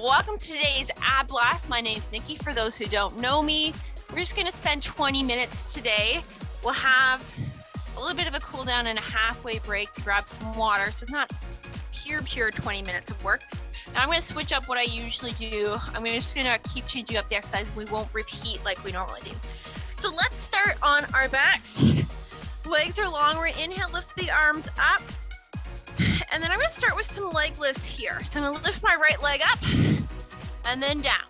Welcome to today's ab blast. My name's Nikki. For those who don't know me, we're just going to spend 20 minutes today. We'll have a little bit of a cool down and a halfway break to grab some water. So it's not pure 20 minutes of work. Now I'm going to switch up what I usually do. I'm just going to keep changing up the exercise. We won't repeat like we normally do. So let's start on our backs. Legs are long. We're going to inhale, lift the arms up. And then I'm going to start with some leg lifts here. So I'm going to lift my right leg up and then down.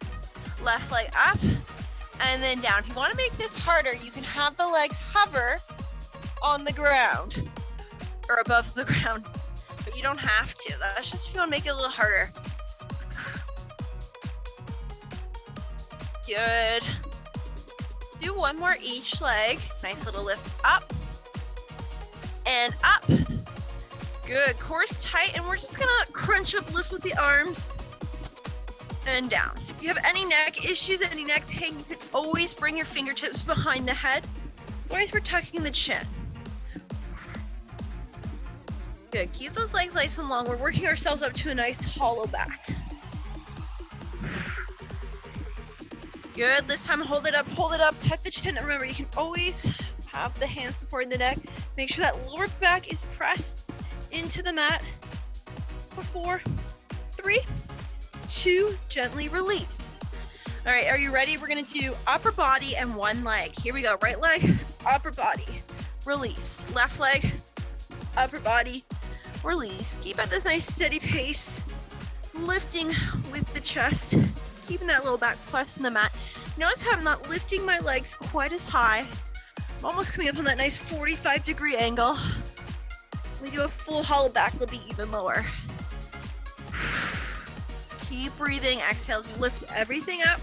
Left leg up and then down. If you want to make this harder, you can have the legs hover on the ground or above the ground, but you don't have to. That's just if you want to make it a little harder. Good. Do one more each leg. Nice little lift up and up. Good, core's tight, and we're just gonna crunch up, lift with the arms, and down. If you have any neck issues, any neck pain, you can always bring your fingertips behind the head. Always we're tucking the chin. Good, keep those legs nice and long. We're working ourselves up to a nice hollow back. Good, this time hold it up, tuck the chin, and remember, you can always have the hands supporting the neck. Make sure that lower back is pressed into the mat for 4, 3, 2, gently release. All right, are you ready? We're gonna do upper body and one leg. Here we go, right leg, upper body, release. Left leg, upper body, release. Keep at this nice steady pace, lifting with the chest, keeping that low back pressed in the mat. Notice how I'm not lifting my legs quite as high. I'm almost coming up on that nice 45-degree angle. We do a full hollow back, it'll be even lower. Keep breathing, exhale as you lift everything up.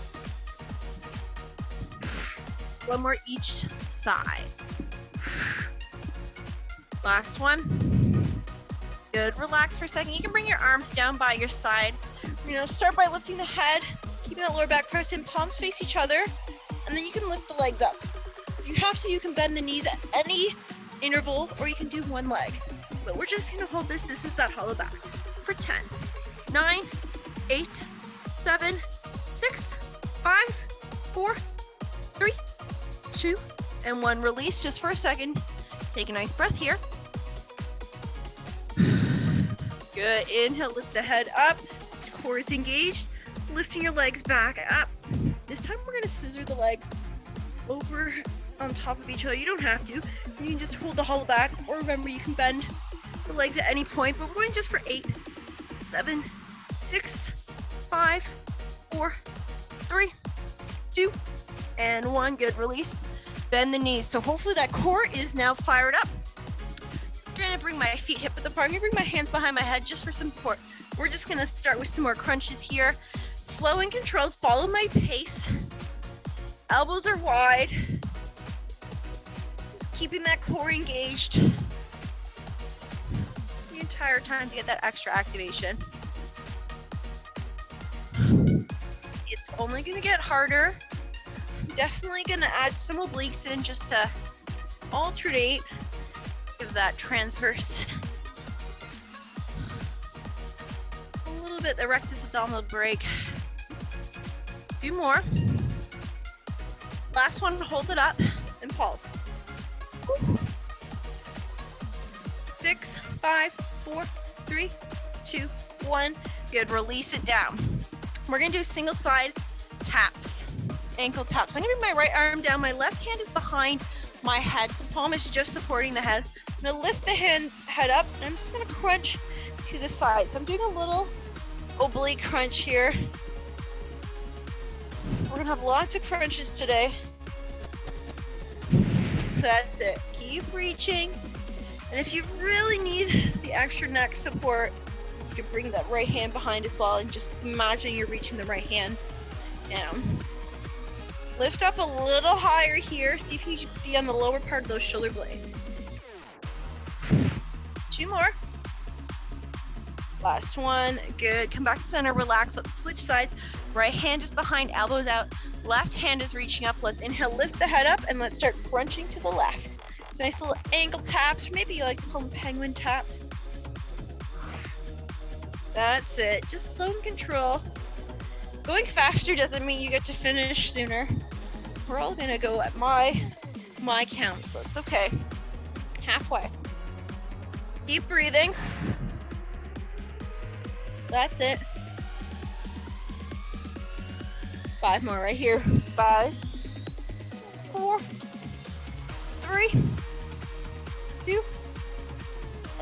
One more each side. Last one. Good, relax for a second. You can bring your arms down by your side. We're gonna start by lifting the head, keeping that lower back pressed in, palms face each other, and then you can lift the legs up. If you have to, you can bend the knees at any interval, or you can do one leg. But we're just gonna hold this. This is that hollow back for 10, 9, 8, 7, 6, 5, 4, 3, 2, and 1. Release just for a second. Take a nice breath here. Good, inhale, lift the head up. Core is engaged. Lifting your legs back up. This time we're gonna scissor the legs over on top of each other. You don't have to. You can just hold the hollow back, or remember, you can bend the legs at any point, but we're going just for 8, 7, 6, 5, 4, 3, 2, and 1. Good, release. Bend the knees. So hopefully that core is now fired up. Just gonna bring my feet hip width apart. I'm gonna bring my hands behind my head just for some support. We're just gonna start with some more crunches here. Slow and controlled, follow my pace. Elbows are wide. Just keeping that core engaged the entire time to get that extra activation. It's only gonna get harder. Definitely gonna add some obliques in just to alternate, give that transverse a little bit, the rectus abdominal break. Do more. Last one, hold it up and pulse. 6, 5, 4, 3, 2, 1. Good, release it down. We're gonna do single side taps, ankle taps. I'm gonna bring my right arm down. My left hand is behind my head, so palm is just supporting the head. I'm gonna lift the head up, and I'm just gonna crunch to the side. So I'm doing a little oblique crunch here. We're gonna have lots of crunches today. That's it. Keep reaching. And if you really need the extra neck support, you can bring that right hand behind as well, and just imagine you're reaching the right hand down. Lift up a little higher here. See if you can be on the lower part of those shoulder blades. 2 more. Last one. Good. Come back to center. Relax. Let's switch sides. Right hand is behind, elbows out. Left hand is reaching up. Let's inhale, lift the head up, and let's start crunching to the left. So nice little ankle taps, or maybe you like to call them penguin taps. That's it. Just slow and control. Going faster doesn't mean you get to finish sooner. We're all gonna go at my count, so it's okay. Halfway. Keep breathing. That's it. 5 more right here. 5, 4, 3, 2,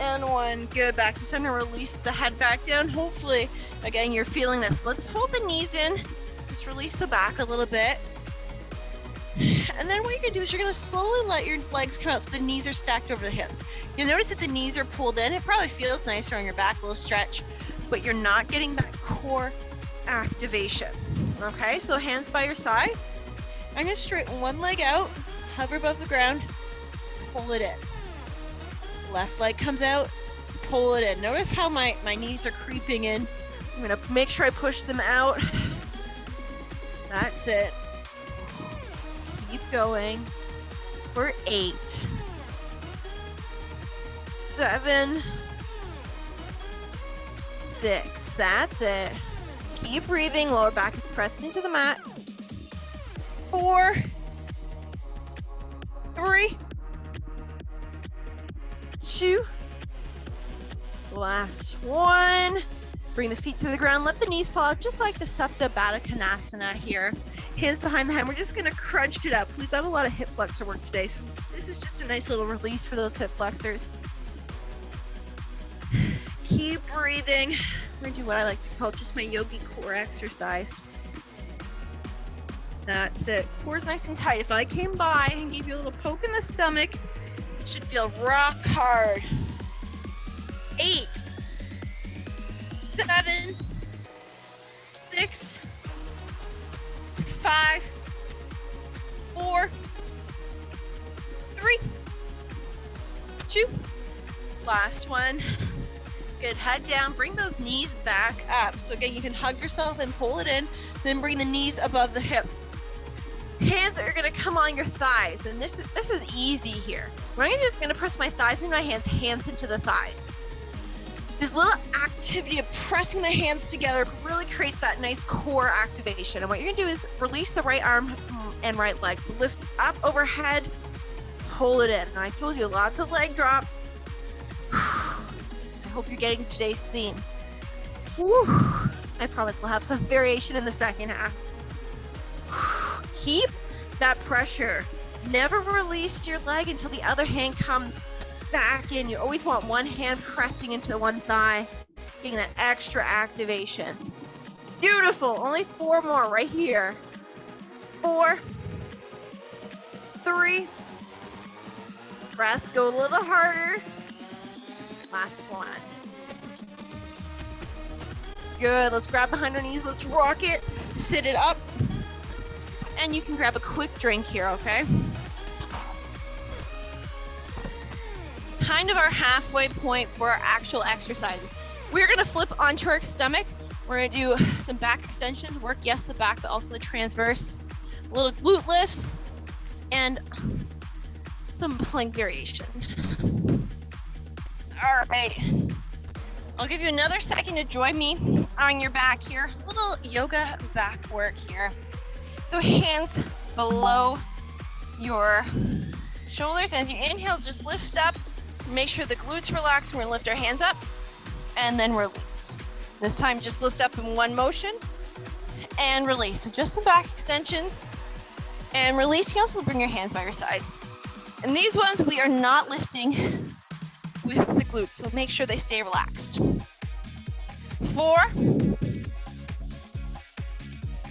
and 1. Good. Back to center. Release the head back down. Hopefully, again, you're feeling this. Let's pull the knees in. Just release the back a little bit. And then what you're gonna do is you're gonna slowly let your legs come out so the knees are stacked over the hips. You'll notice that the knees are pulled in. It probably feels nicer on your back, a little stretch, but you're not getting that core activation. Okay, so hands by your side. I'm gonna straighten one leg out, hover above the ground, pull it in. Left leg comes out, pull it in. Notice how my knees are creeping in. I'm gonna make sure I push them out. That's it. Keep going. For 8, 7, 6. That's it. Keep breathing. Lower back is pressed into the mat. 4, 3, 2. Last one. Bring the feet to the ground. Let the knees fall out, just like the Supta Baddha Konasana here. Hands behind the head. We're just going to crunch it up. We've got a lot of hip flexor work today, so this is just a nice little release for those hip flexors. Keep breathing. We're going to do what I like to call just my yogi core exercise. That's it. Core's nice and tight. If I came by and gave you a little poke in the stomach, it should feel rock hard. 8, 7, 6, 5, 4, 3, 2. Last one. Good. Head down. Bring those knees back up. So again, you can hug yourself and pull it in. Then bring the knees above the hips. Hands are going to come on your thighs, and this is easy here. What I'm just going to press my thighs into my hands into the thighs. This little activity of pressing the hands together really creates that nice core activation. And what you're going to do is release the right arm and right leg. So lift up overhead, pull it in. And I told you, lots of leg drops. I hope you're getting today's theme. Whew. I promise we'll have some variation in the second half. Keep that pressure. Never release your leg until the other hand comes back in. You always want one hand pressing into one thigh, getting that extra activation. Beautiful. Only 4 more right here. 4, 3. Press. Go a little harder. Last one. Good. Let's grab behind our knees. Let's rock it. Sit it up. And you can grab a quick drink here, okay? Kind of our halfway point for our actual exercises. We're gonna flip onto our stomach. We're gonna do some back extensions, work, yes, the back, but also the transverse, little glute lifts, and some plank variation. All right. I'll give you another second to join me on your back here. Little yoga back work here. So hands below your shoulders. As you inhale, just lift up. Make sure the glutes relax. We're gonna lift our hands up and then release. This time, just lift up in one motion and release. So just some back extensions and release. You can also bring your hands by your sides. And these ones, we are not lifting with the glutes, so make sure they stay relaxed. 4,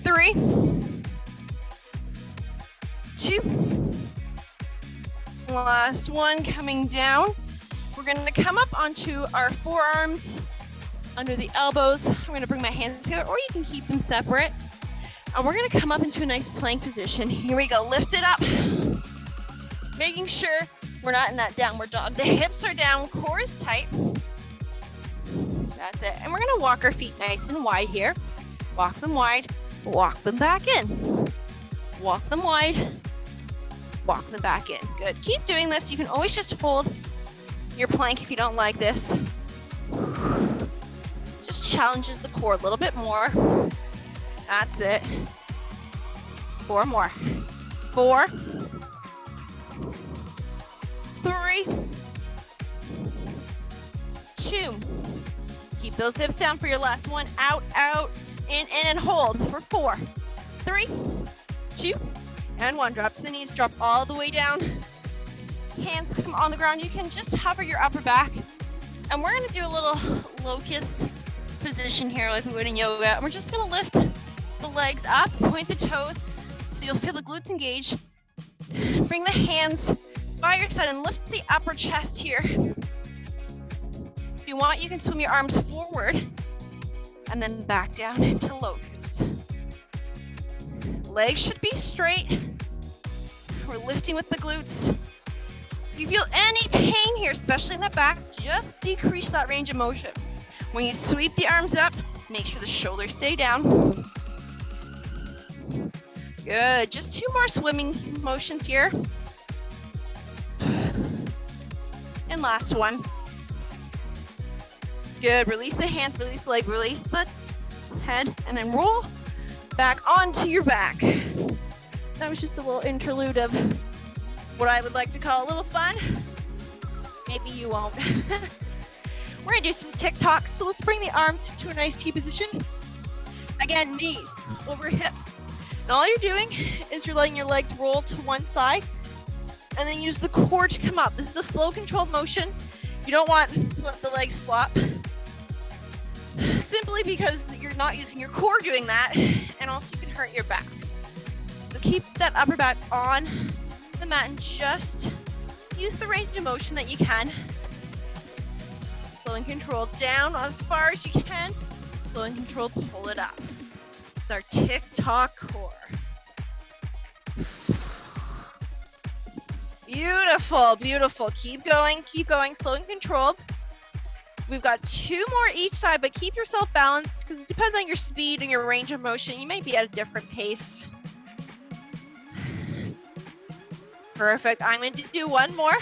3, 2. Last one, coming down. We're going to come up onto our forearms under the elbows. I'm going to bring my hands together, or you can keep them separate. And we're going to come up into a nice plank position. Here we go. Lift it up. Making sure we're not in that downward dog. The hips are down, core is tight. That's it. And we're going to walk our feet nice and wide here. Walk them wide, walk them back in. Walk them wide, walk them back in. Good. Keep doing this. You can always just hold your plank if you don't like this. Just challenges the core a little bit more. That's it. 4 more. 4, 3, 2. Keep those hips down for your last one. Out, out, in, and hold for 4, 3, 2, and 1. Drop to the knees, drop all the way down. Hands come on the ground. You can just hover your upper back. And we're gonna do a little locust position here like we would in yoga. And we're just gonna lift the legs up, point the toes, so you'll feel the glutes engage. Bring the hands by your side and lift the upper chest here. If you want, you can swim your arms forward and then back down into locust. Legs should be straight. We're lifting with the glutes. If you feel any pain here, especially in the back, just decrease that range of motion. When you sweep the arms up, make sure the shoulders stay down. Good, just 2 more swimming motions here. And last one. Good, release the hands, release the leg, release the head, and then roll back onto your back. That was just a little interlude of what I would like to call a little fun. Maybe you won't. We're gonna do some TikToks, so let's bring the arms to a nice T position. Again, knees over hips. And all you're doing is you're letting your legs roll to one side and then use the core to come up. This is a slow, controlled motion. You don't want to let the legs flop, simply because you're not using your core doing that, and also you can hurt your back. So keep that upper back on the mat and just use the range of motion that you can. Slow and controlled down as far as you can. Slow and controlled, pull it up. It's our TikTok core. Beautiful, beautiful. Keep going, slow and controlled. We've got 2 more each side, but keep yourself balanced because it depends on your speed and your range of motion. You may be at a different pace. Perfect. I'm going to do 1 more.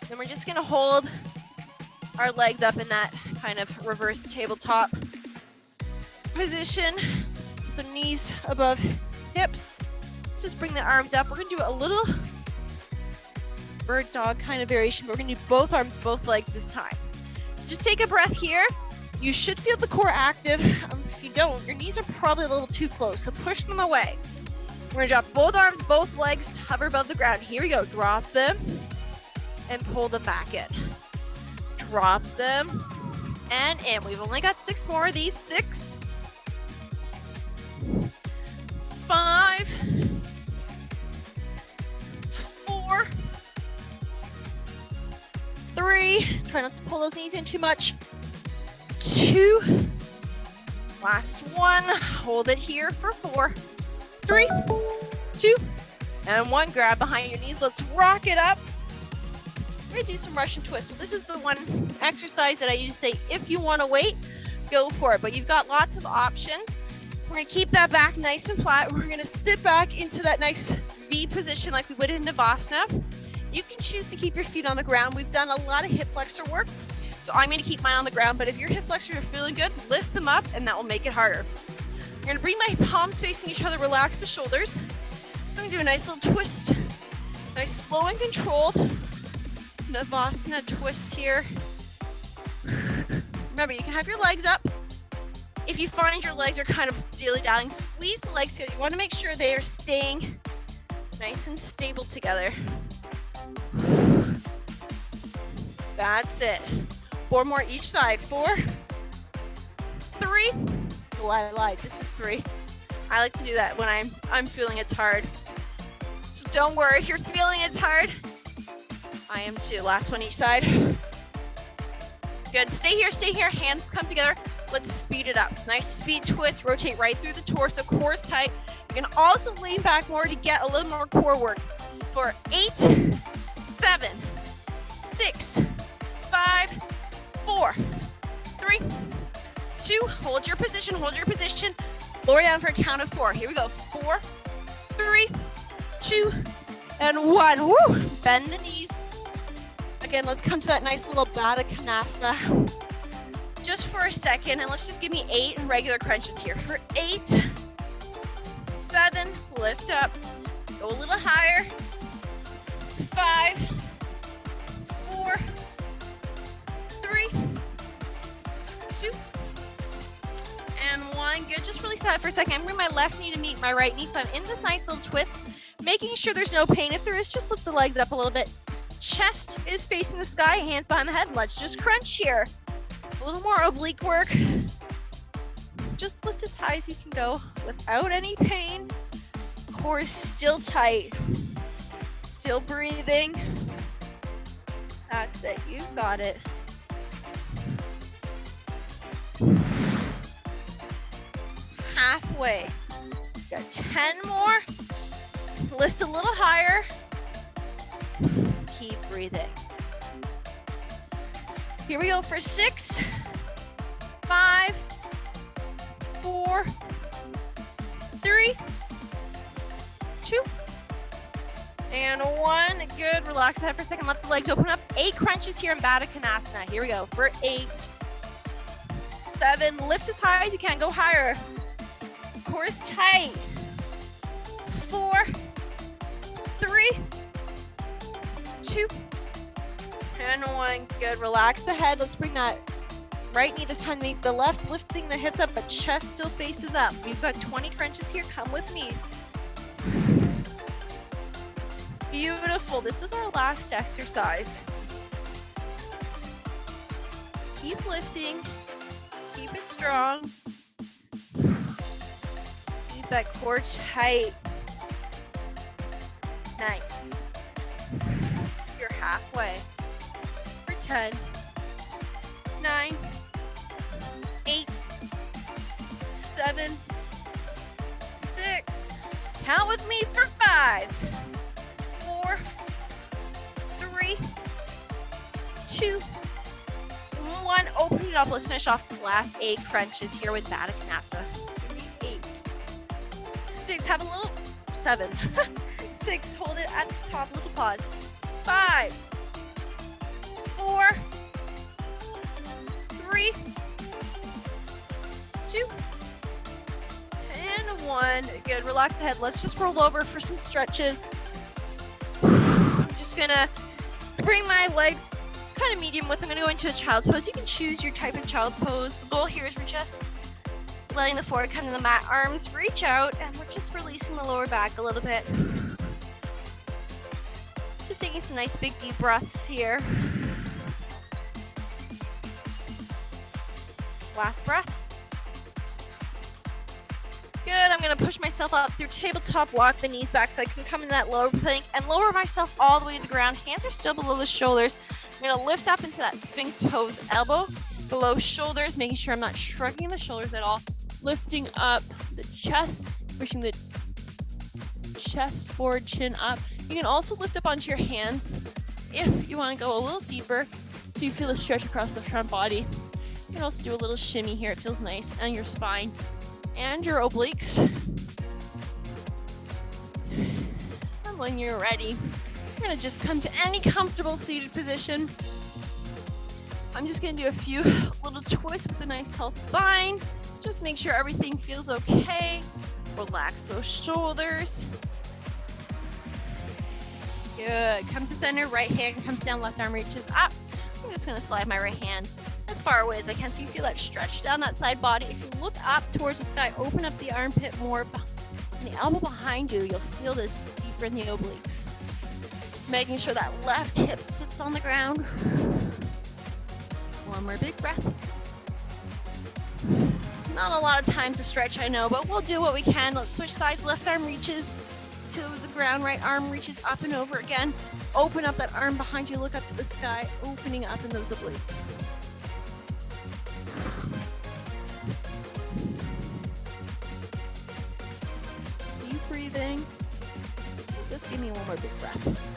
Then we're just going to hold our legs up in that kind of reverse tabletop position. So knees above hips. Let's just bring the arms up. We're going to do a little bird dog kind of variation, but we're going to do both arms, both legs this time. So just take a breath here. You should feel the core active. If you don't, your knees are probably a little too close, so push them away. We're gonna drop both arms, both legs, hover above the ground. Here we go. Drop them and pull them back in. Drop them and in. We've only got 6 more of these. 6, 5, 4, 3. Try not to pull those knees in too much. 2. Last one. Hold it here for 4, 3, 2, and 1. Grab behind your knees. Let's rock it up. We're gonna do some Russian twists. So this is the one exercise that I usually say, if you want to wait, go for it. But you've got lots of options. We're gonna keep that back nice and flat. We're gonna sit back into that nice V position like we would in Navasana. You can choose to keep your feet on the ground. We've done a lot of hip flexor work, so I'm gonna keep mine on the ground. But if your hip flexors are feeling good, lift them up, and that will make it harder. I'm gonna bring my palms facing each other, relax the shoulders. I'm gonna do a nice little twist. Nice, slow and controlled Navasana twist here. Remember, you can have your legs up. If you find your legs are kind of dilly-dallying, squeeze the legs together. You wanna make sure they are staying nice and stable together. That's it. 4 more each side. 4, 3. Oh, I lied. This is 3. I like to do that when I'm feeling it's hard. So don't worry if you're feeling it's hard. I am too. Last one each side. Good. Stay here. Stay here. Hands come together. Let's speed it up. Nice speed twist. Rotate right through the torso. Core's tight. You can also lean back more to get a little more core work. For 8, 7, 6, 5, 4, 3, 2. Hold your position. Hold your position. Lower down for a count of 4. Here we go. 4, 3, 2, and 1. Woo! Bend the knees. Again, let's come to that nice little Baddha Konasana just for a second, and let's just give me 8 regular crunches here. For 8, 7, lift up, go a little higher. 5, 4, 3, 2, and 1. Good. Just release that for a second. I'm bringing my left knee to meet my right knee, so I'm in this nice little twist, making sure there's no pain. If there is, just lift the legs up a little bit. Chest is facing the sky, hands behind the head. Let's just crunch here. A little more oblique work. Just lift as high as you can go without any pain. Core is still tight. Still breathing. That's it. You got it. Halfway. Got 10 more. Lift a little higher. Keep breathing. Here we go for 6, 5, 4, 3, 2, and 1. Good. Relax the head for a second. Let the legs open up. 8 crunches here in Baddha Here we go for 8, 7. Lift as high as you can. Go higher. Core is tight. 4, 3, 2, and 1. Good. Relax the head. Let's bring that right knee this time to meet the left, lifting the hips up, but chest still faces up. We've got 20 crunches here. Come with me. Beautiful. This is our last exercise. Keep lifting. Keep it strong. Keep that core tight. Nice. You're halfway. For 10, 9, 8, 7, 6. Count with me for 5, 4, 3, 2, 1. Open it up. Let's finish off the last 8 crunches here with Baddha. 8, 6. Have a little 7. 6. Hold it at the top. Little pause. 5, 4, 3, 2, and 1. Good. Relax the head. Let's just roll over for some stretches. I'm just gonna bring my legs kind of medium width. I'm gonna go into a child's pose. You can choose your type of child's pose. The goal here is we're just letting the forehead come to the mat, arms reach out, and we're just releasing the lower back a little bit. Just taking some nice big deep breaths here. Last breath. Good. I'm going to push myself up through tabletop, walk the knees back so I can come in that lower plank and lower myself all the way to the ground. Hands are still below the shoulders. I'm going to lift up into that Sphinx pose, elbow below shoulders, making sure I'm not shrugging the shoulders at all. Lifting up the chest, pushing the chest forward, chin up. You can also lift up onto your hands if you want to go a little deeper so you feel a stretch across the front body. You can also do a little shimmy here. It feels nice on your spine and your obliques. And when you're ready, you're going to just come to any comfortable seated position. I'm just going to do a few little twists with a nice tall spine. Just make sure everything feels okay. Relax those shoulders. Good. Come to center. Right hand comes down. Left arm reaches up. I'm just going to slide my right hand as far away as I can so you feel that stretch down that side body. If you look up towards the sky, open up the armpit more. And the elbow behind you, you'll feel this deeper in the obliques. Making sure that left hip sits on the ground. One more big breath. Not a lot of time to stretch, I know, but we'll do what we can. Let's switch sides. Left arm reaches to the ground. Right arm reaches up and over again. Open up that arm behind you. Look up to the sky, opening up in those obliques. Keep breathing. Just give me one more big breath.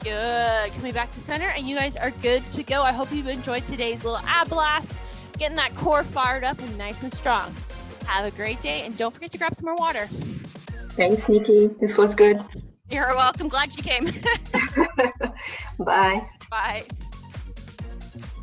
Good. Coming back to center, and you guys are good to go. I hope you've enjoyed today's little ab blast, getting that core fired up and nice and strong. Have a great day, and don't forget to grab some more water. Thanks, Nikki. This was good. You're welcome. Glad you came. Bye. Bye.